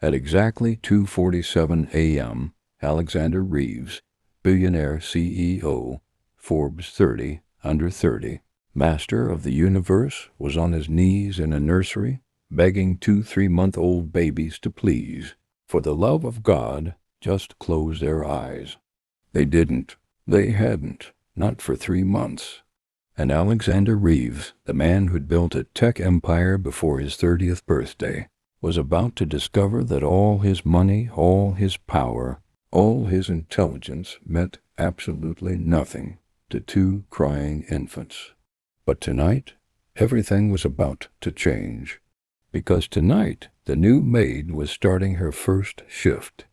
At exactly 2:47 a.m., Alexander Reeves, billionaire CEO, Forbes 30, under 30, master of the universe, was on his knees in a nursery, begging 2 3-month-old babies to please, for the love of God, just close their eyes. They didn't. They hadn't. Not for 3 months. And Alexander Reeves, the man who'd built a tech empire before his 30th birthday, was about to discover that all his money, all his power, all his intelligence meant absolutely nothing to 2 crying infants. But tonight, everything was about to change. Because tonight, the new maid was starting her first shift.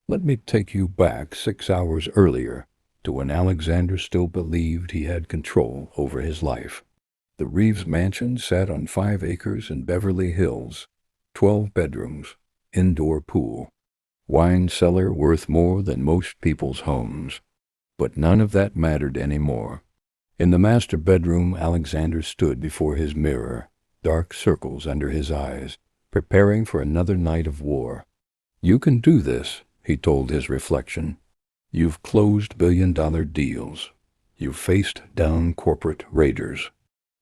Let me take you back 6 hours earlier to when Alexander still believed he had control over his life. The Reeves mansion sat on 5 acres in Beverly Hills, 12 bedrooms, indoor pool, wine cellar worth more than most people's homes. But none of that mattered anymore. In the master bedroom, Alexander stood before his mirror, dark circles under his eyes, preparing for another night of war. "You can do this," he told his reflection. "You've closed billion-dollar deals. You've faced down corporate raiders.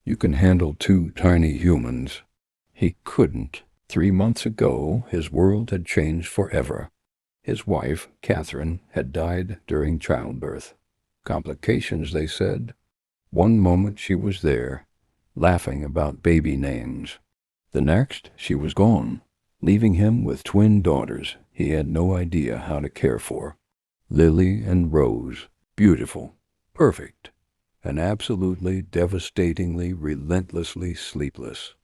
You can handle 2 tiny humans." He couldn't. 3 months ago, his world had changed forever. His wife, Catherine, had died during childbirth. Complications, they said. One moment she was there, laughing about baby names. The next, she was gone, leaving him with twin daughters he had no idea how to care for. Lily and Rose, beautiful, perfect, and absolutely, devastatingly, relentlessly sleepless.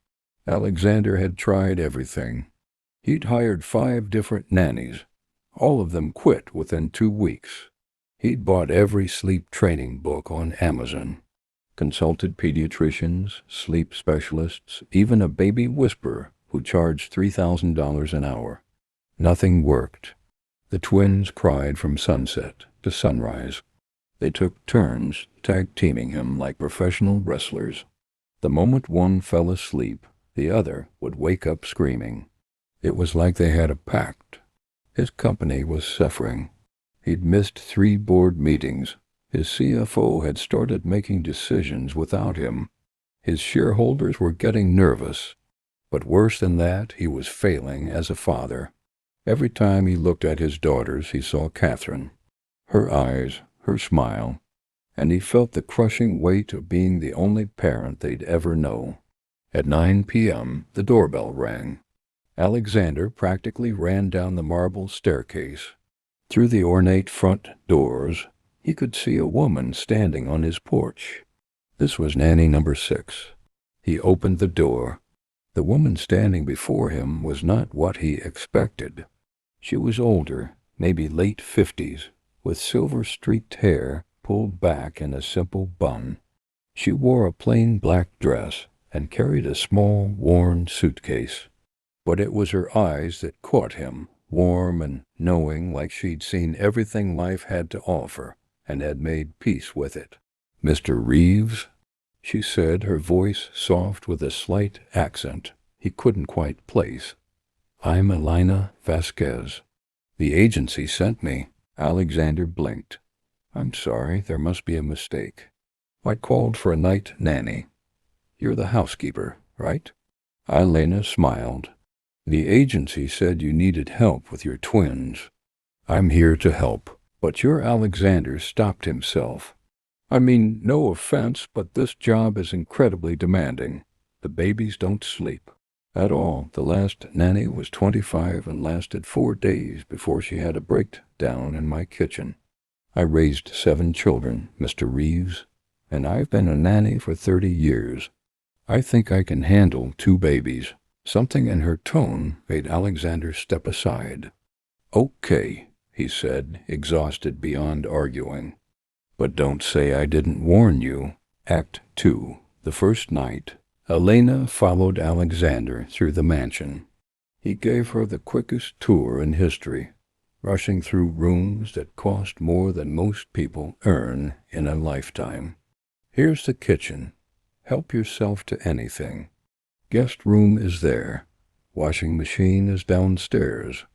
Alexander had tried everything. He'd hired 5 different nannies. All of them quit within 2 weeks. He'd bought every sleep training book on Amazon, consulted pediatricians, sleep specialists, even a baby whisperer who charged $3,000 an hour. Nothing worked. The twins cried from sunset to sunrise. They took turns tag-teaming him like professional wrestlers. The moment one fell asleep, the other would wake up screaming. It was like they had a pact. His company was suffering. He'd missed 3 board meetings. His CFO had started making decisions without him. His shareholders were getting nervous. But worse than that, he was failing as a father. Every time he looked at his daughters, he saw Catherine, her eyes, her smile, and he felt the crushing weight of being the only parent they'd ever know. At 9 p.m., the doorbell rang. Alexander practically ran down the marble staircase. Through the ornate front doors, he could see a woman standing on his porch. This was nanny number 6. He opened the door. The woman standing before him was not what he expected. She was older, maybe late 50s, with silver-streaked hair pulled back in a simple bun. She wore a plain black dress and carried a small, worn suitcase. But it was her eyes that caught him, warm and knowing, like she'd seen everything life had to offer and had made peace with it. "Mr. Reeves?" she said, her voice soft with a slight accent he couldn't quite place. "I'm Elena Vasquez. The agency sent me." Alexander blinked. "I'm sorry, there must be a mistake. I called for a night nanny. You're the housekeeper, right?" Elena smiled. "The agency said you needed help with your twins." "I'm here to help." But your Alexander stopped himself. "I mean, no offense, but this job is incredibly demanding. The babies don't sleep at all. The last nanny was 25 and lasted 4 days before she had a breakdown in my kitchen. I raised 7 children, Mr. Reeves, and I've been a nanny for 30 years. I think I can handle 2 babies. Something in her tone made Alexander step aside. "Okay," he said, exhausted beyond arguing. "But don't say I didn't warn you." Act 2. The first night. Elena followed Alexander through the mansion. He gave her the quickest tour in history, rushing through rooms that cost more than most people earn in a lifetime. "Here's the kitchen. Help yourself to anything. Guest room is there. Washing machine is downstairs.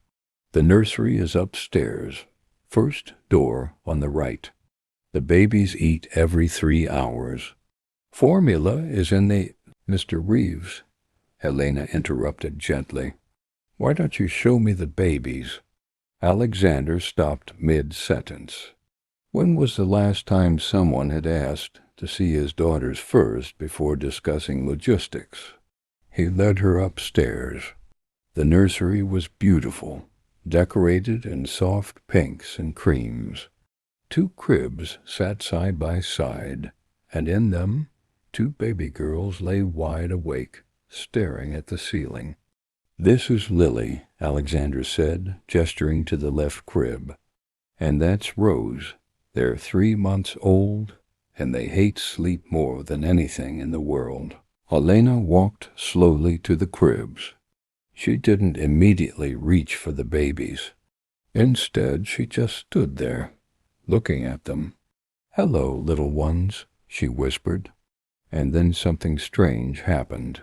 The nursery is upstairs. First door on the right. The babies eat every 3 hours. Formula is in the... Mr. Reeves, Elena interrupted gently. Why don't you show me the babies? Alexander stopped mid-sentence. When was the last time someone had asked to see his daughters first before discussing logistics? He led her upstairs. The nursery was beautiful, decorated in soft pinks and creams. 2 cribs sat side by side, and in them 2 baby girls lay wide awake, staring at the ceiling. This is Lily, Alexander said, gesturing to the left crib. And that's Rose. They're 3 months old, and they hate sleep more than anything in the world. Elena walked slowly to the cribs. She didn't immediately reach for the babies. Instead, she just stood there, looking at them. Hello, little ones, she whispered. And then something strange happened.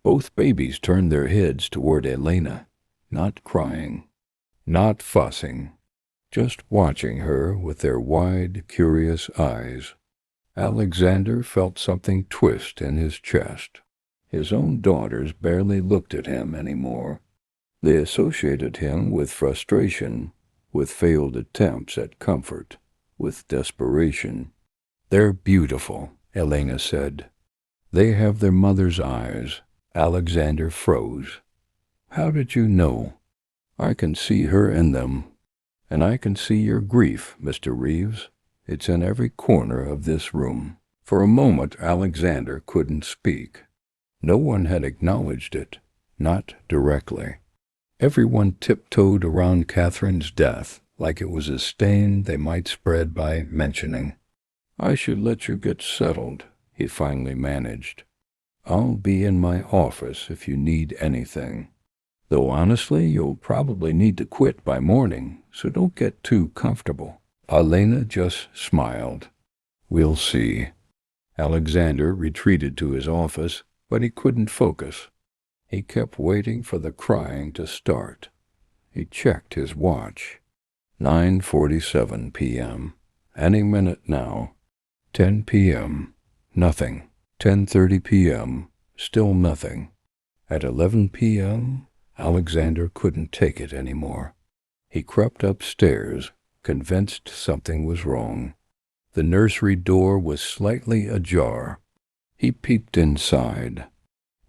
Both babies turned their heads toward Elena, not crying, not fussing, just watching her with their wide, curious eyes. Alexander felt something twist in his chest. His own daughters barely looked at him anymore. They associated him with frustration, with failed attempts at comfort, with desperation. They're beautiful, Elena said. They have their mother's eyes. Alexander froze. How did you know? I can see her in them. And I can see your grief, Mr. Reeves. It's in every corner of this room. For a moment, Alexander couldn't speak. No one had acknowledged it, not directly. Everyone tiptoed around Catherine's death like it was a stain they might spread by mentioning. I should let you get settled, he finally managed. I'll be in my office if you need anything. Though honestly, you'll probably need to quit by morning, so don't get too comfortable. Elena just smiled. We'll see. Alexander retreated to his office, but he couldn't focus. He kept waiting for the crying to start. He checked his watch. 9:47 p.m. Any minute now. 10 p.m. Nothing. 10:30 p.m. Still nothing. At 11 p.m., Alexander couldn't take it anymore. He crept upstairs, convinced something was wrong. The nursery door was slightly ajar. He peeped inside.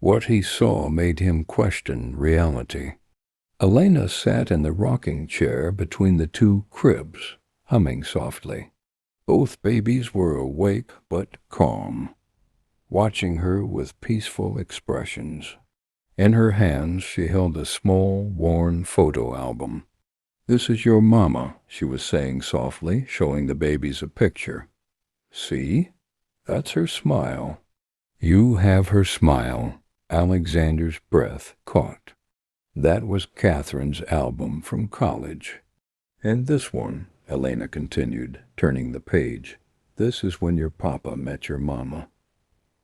What he saw made him question reality. Elena sat in the rocking chair between the 2 cribs, humming softly. Both babies were awake but calm, watching her with peaceful expressions. In her hands she held a small, worn photo album. This is your mama, she was saying softly, showing the babies a picture. See? That's her smile. You have her smile. Alexander's breath caught. That was Catherine's album from college. And this one, Elena continued, turning the page. This is when your papa met your mama.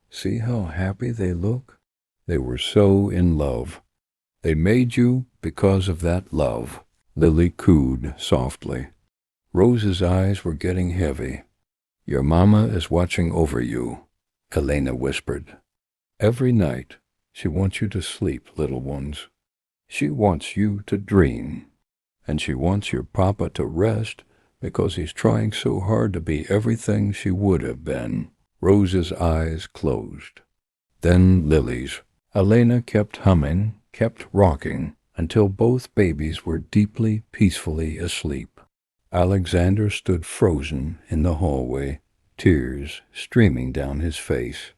See how happy they look? They were so in love. They made you because of that love. Lily cooed softly. Rose's eyes were getting heavy. Your mama is watching over you, Elena whispered. Every night, she wants you to sleep, little ones. She wants you to dream. And she wants your papa to rest because he's trying so hard to be everything she would have been. Rose's eyes closed. Then Lily's. Elena kept humming, kept rocking, until both babies were deeply, peacefully asleep. Alexander stood frozen in the hallway, tears streaming down his face.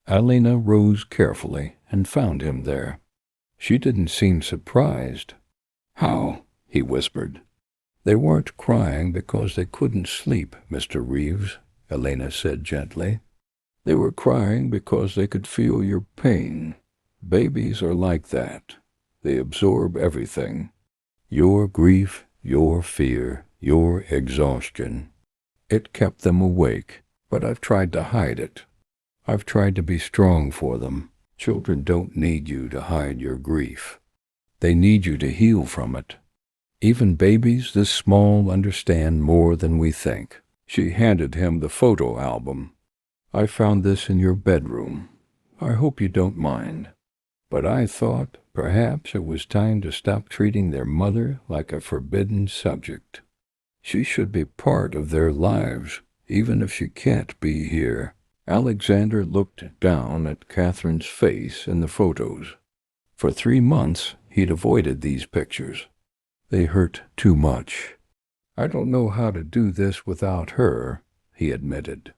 Elena rose carefully and found him there. She didn't seem surprised. How? He whispered. They weren't crying because they couldn't sleep, Mr. Reeves, Elena said gently. They were crying because they could feel your pain. Babies are like that. They absorb everything. Your grief, your fear, your exhaustion. It kept them awake, but I've tried to hide it. I've tried to be strong for them, Children don't need you to hide your grief. They need you to heal from it. Even babies this small understand more than we think. She handed him the photo album. I found this in your bedroom. I hope you don't mind. But I thought perhaps it was time to stop treating their mother like a forbidden subject. She should be part of their lives, even if she can't be here. Alexander looked down at Catherine's face in the photos. For 3 months, he'd avoided these pictures. They hurt too much. I don't know how to do this without her, he admitted.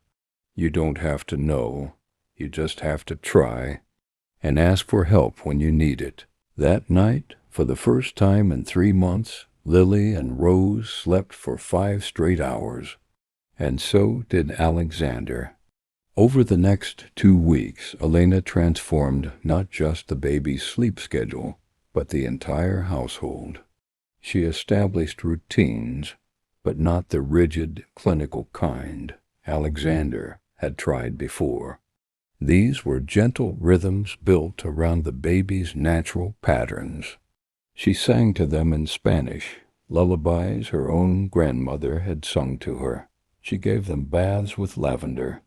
You don't have to know. You just have to try. And ask for help when you need it. That night, for the first time in 3 months, Lily and Rose slept for 5 straight hours. And so did Alexander. Over the next 2 weeks, Elena transformed not just the baby's sleep schedule, but the entire household. She established routines, but not the rigid, clinical kind Alexander had tried before. These were gentle rhythms built around the baby's natural patterns. She sang to them in Spanish, lullabies her own grandmother had sung to her. She gave them baths with lavender.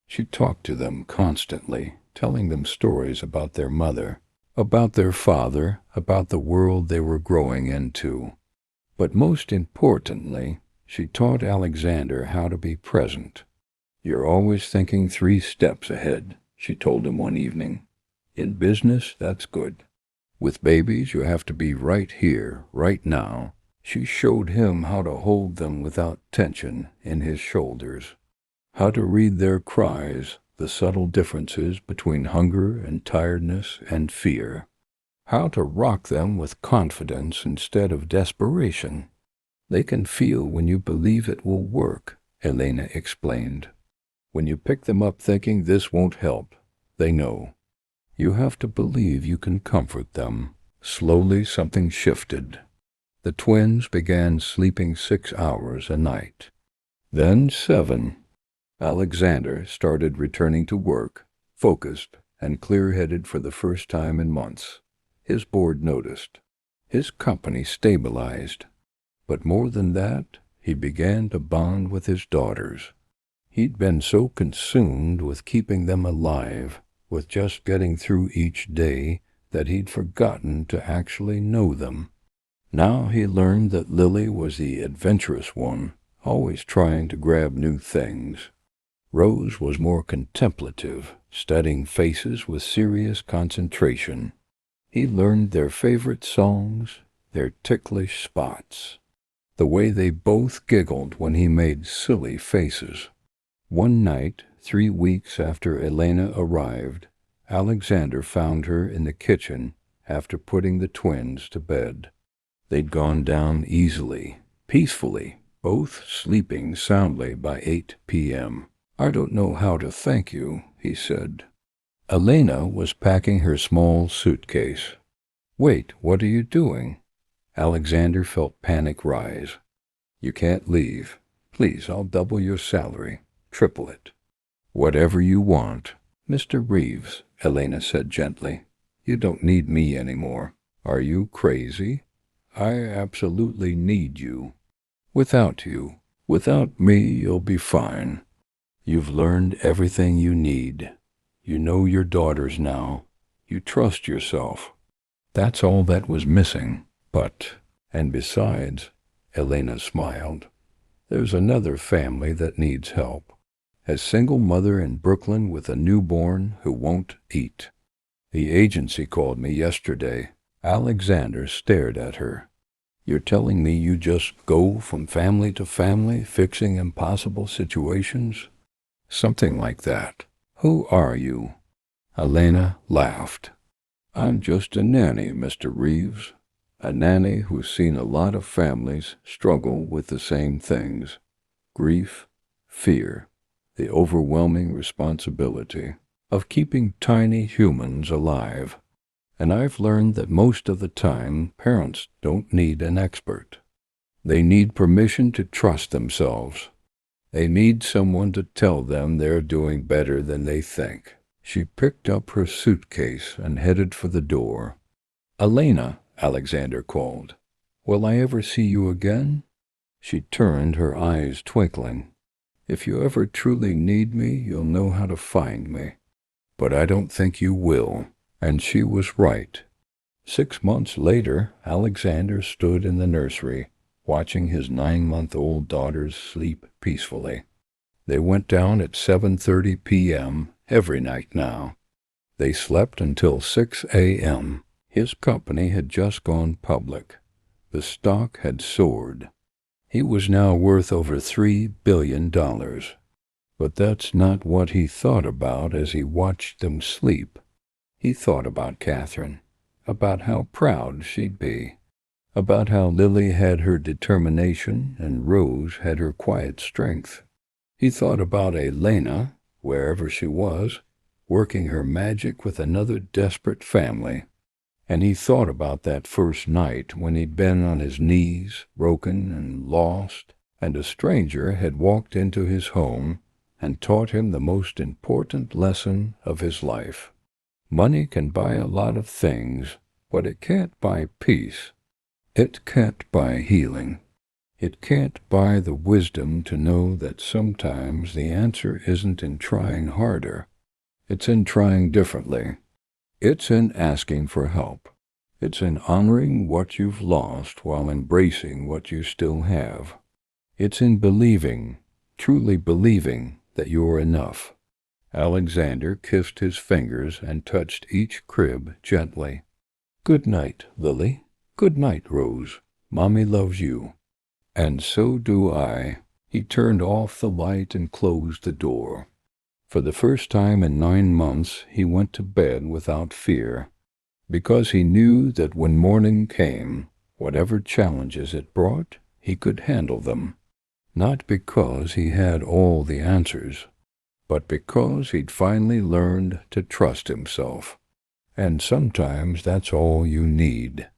She talked to them constantly, telling them stories about their mother, about their father, about the world they were growing into. But most importantly, she taught Alexander how to be present. You're always thinking 3 steps ahead, she told him one evening. In business, that's good. With babies, you have to be right here, right now. She showed him how to hold them without tension in his shoulders. How to read their cries, the subtle differences between hunger and tiredness and fear. How to rock them with confidence instead of desperation. They can feel when you believe it will work, Elena explained. When you pick them up thinking this won't help, they know. You have to believe you can comfort them. Slowly something shifted. The twins began sleeping 6 hours a night. Then 7. Alexander started returning to work, focused and clear-headed for the first time in months. His board noticed. His company stabilized. But more than that, he began to bond with his daughters. He'd been so consumed with keeping them alive, with just getting through each day, that he'd forgotten to actually know them. Now he learned that Lily was the adventurous one, always trying to grab new things. Rose was more contemplative, studying faces with serious concentration. He learned their favorite songs, their ticklish spots, the way they both giggled when he made silly faces. One night, 3 weeks after Elena arrived, Alexander found her in the kitchen after putting the twins to bed. They'd gone down easily, peacefully, both sleeping soundly by 8 p.m. I don't know how to thank you, he said. Elena was packing her small suitcase. Wait, what are you doing? Alexander felt panic rise. You can't leave. Please, I'll double your salary, triple it. Whatever you want. Mr. Reeves, Elena said gently. You don't need me anymore. Are you crazy? I absolutely need you. Without me, you'll be fine. You've learned everything you need. You know your daughters now. You trust yourself. That's all that was missing. And besides, Elena smiled, there's another family that needs help. A single mother in Brooklyn with a newborn who won't eat. The agency called me yesterday. Alexander stared at her. You're telling me you just go from family to family, fixing impossible situations? Something like that. Who are you? Elena laughed. I'm just a nanny, Mr. Reeves. A nanny who's seen a lot of families struggle with the same things. Grief, fear, the overwhelming responsibility of keeping tiny humans alive. And I've learned that most of the time, parents don't need an expert. They need permission to trust themselves. They need someone to tell them they're doing better than they think. She picked up her suitcase and headed for the door. "Elena," Alexander called. "Will I ever see you again?" She turned, her eyes twinkling. "If you ever truly need me, you'll know how to find me. But I don't think you will." And she was right. 6 months later, Alexander stood in the nursery, watching his 9-month-old daughters sleep peacefully. They went down at 7:30 p.m. every night now. They slept until 6 a.m. His company had just gone public. The stock had soared. He was now worth over $3 billion. But that's not what he thought about as he watched them sleep. He thought about Catherine, about how proud she'd be, about how Lily had her determination and Rose had her quiet strength. He thought about Elena, wherever she was, working her magic with another desperate family. And he thought about that first night when he'd been on his knees, broken and lost, and a stranger had walked into his home and taught him the most important lesson of his life. Money can buy a lot of things, but it can't buy peace. It can't buy healing. It can't buy the wisdom to know that sometimes the answer isn't in trying harder. It's in trying differently. It's in asking for help. It's in honoring what you've lost while embracing what you still have. It's in believing, truly believing, that you're enough. Alexander kissed his fingers and touched each crib gently. "Good night, Lily. Good night, Rose. Mommy loves you." "And so do I." He turned off the light and closed the door. For the first time in 9 months, he went to bed without fear, because he knew that when morning came, whatever challenges it brought, he could handle them. Not because he had all the answers, but because he'd finally learned to trust himself. And sometimes that's all you need.